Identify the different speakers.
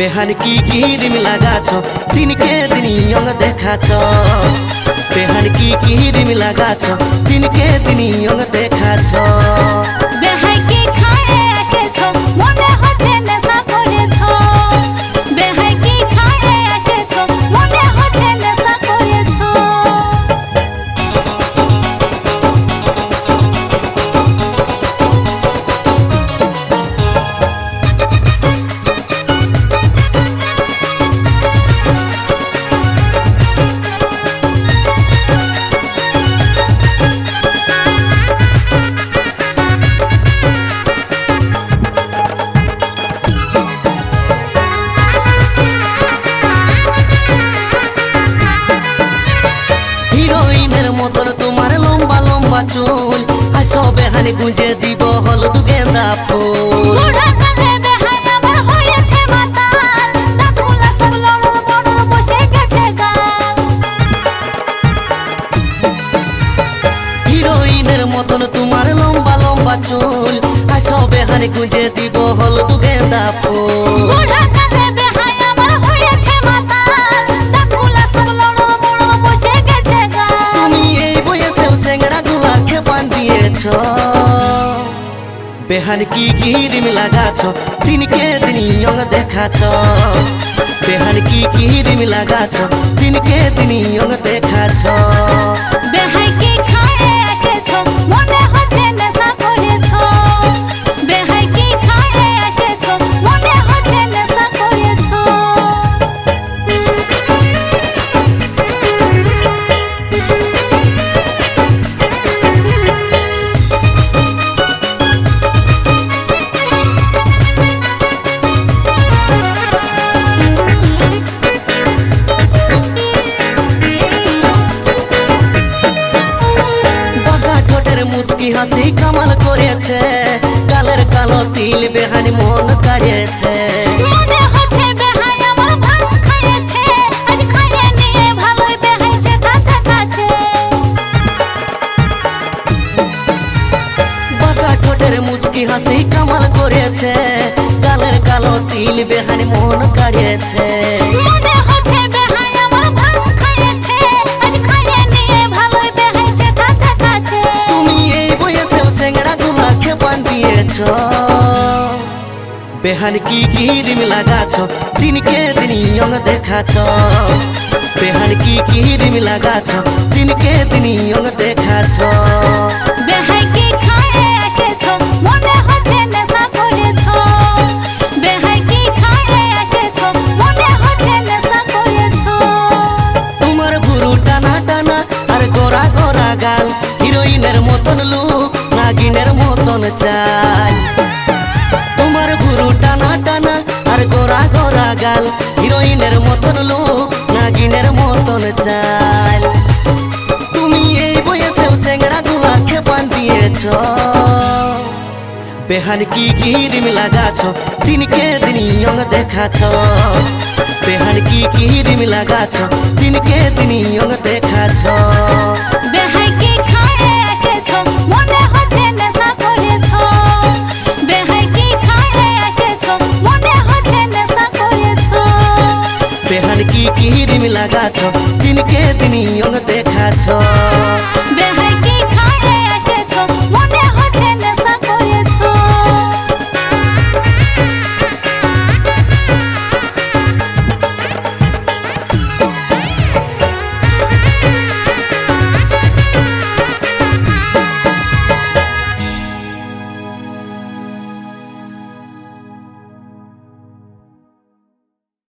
Speaker 1: बेहान की क्रीम लगाछ दिन के दिन यंग देखाछ बेहान की क्रीम लगाछ दिन के दिन यंग देखाछ
Speaker 2: बेहाई के खाए एसेछो मने हচ্ছে নেশা করেছো बेहाई के खाए एसेछो मने हচ্ছে নেশা করেছো
Speaker 1: मतन तुम्हार लम्बा लम्बा चुल आसो बेहानी गुंजे दीब हलुद गेंदा फूल
Speaker 2: বুড়া কালে বেহাই আমার হয়েছে মাতাল দাঁতগুলা সব লড়র বড়র বসে গেছে গাল
Speaker 1: হিরোইনের মতন তোমার লম্বা লম্বা চুল আসো বেহানি গুंजे दीब हलुद गेंदा फूल
Speaker 2: বুড়া কালে বেহাই আমার হয়েছে মাতাল দাঁতগুলা সব লড়র বড়র বসে গেছে গাল
Speaker 1: তুমি এই বয়সেও চেংড়া গুলাকে বান্ধিয়েছ बेहान की क्रीम लगाछ दिन के दिन यंग देखाछ बेहान की क्रीम लगाछ दिन के दिन यंग देखाछ
Speaker 2: बेहाई के खाए एसेछो मने हচ্ছে নেশা করেছো बेहाई के खाए एसेछो मने हচ্ছে নেশা করেছো
Speaker 1: মুচকি হাসি কামাল করেছে গালের কালো তিল বেহানি মন কাড়েছে
Speaker 2: মনে হচ্ছে বেহাই আমার ভাঙ খাইয়েছে আজ খাইয়ে নিয়ে ভালোই বেহাইছে কাছে কাছে
Speaker 1: বাঁকা ঠোঁটের মুচকি হাসি কামাল করেছে গালের কালো তিল বেহানি মন কাড়েছে
Speaker 2: মনে হচ্ছে বেহাই আমার ভাঙ খাইয়েছে আজ খাইয়ে নিয়ে ভালোই বেহাইছে কাছে কাছে
Speaker 1: তুমি এই বয়সেও চেংড়া গুলাকে বান্ধিয়েছ बेहान की क्रीम लगाछ दिन के दिन यंग देखाछ बेहान की क्रीम लगाछ दिन के दिन यंग देखाछ
Speaker 2: बेहाई के खाए एसेछो मने हচ্ছে নেশা করেছো बेहाई के खाए एसेछो मने हচ্ছে নেশা করেছো
Speaker 1: তোমার ভুরু টানা টানা আর গোরা গোরা গাল হিরোইনের মতন লুক নাগিনের মতন চাল তোমার ভুরু টানা টানা আর গোরা গোরা গাল হিরোইনের মতন লুক নাগিনের মতন চাল তুমি এই বয়সেও চেংড়া গুলাকে বান্ধিয়েছ बेहान की क्रीम लगाछ दिन के दिन यंग देखाछ बेहान की क्रीम लगाछ दिन के दिन यंग देखाछ
Speaker 2: बेहाई के खाए एसेछो मने हচ্ছে নেশা করেছো बेहाई के खाए एसेछो मने हচ্ছে নেশা করেছো
Speaker 1: बेहान की क्रीम लगाछ दिन के दिन यंग देखाछ
Speaker 2: बेहाई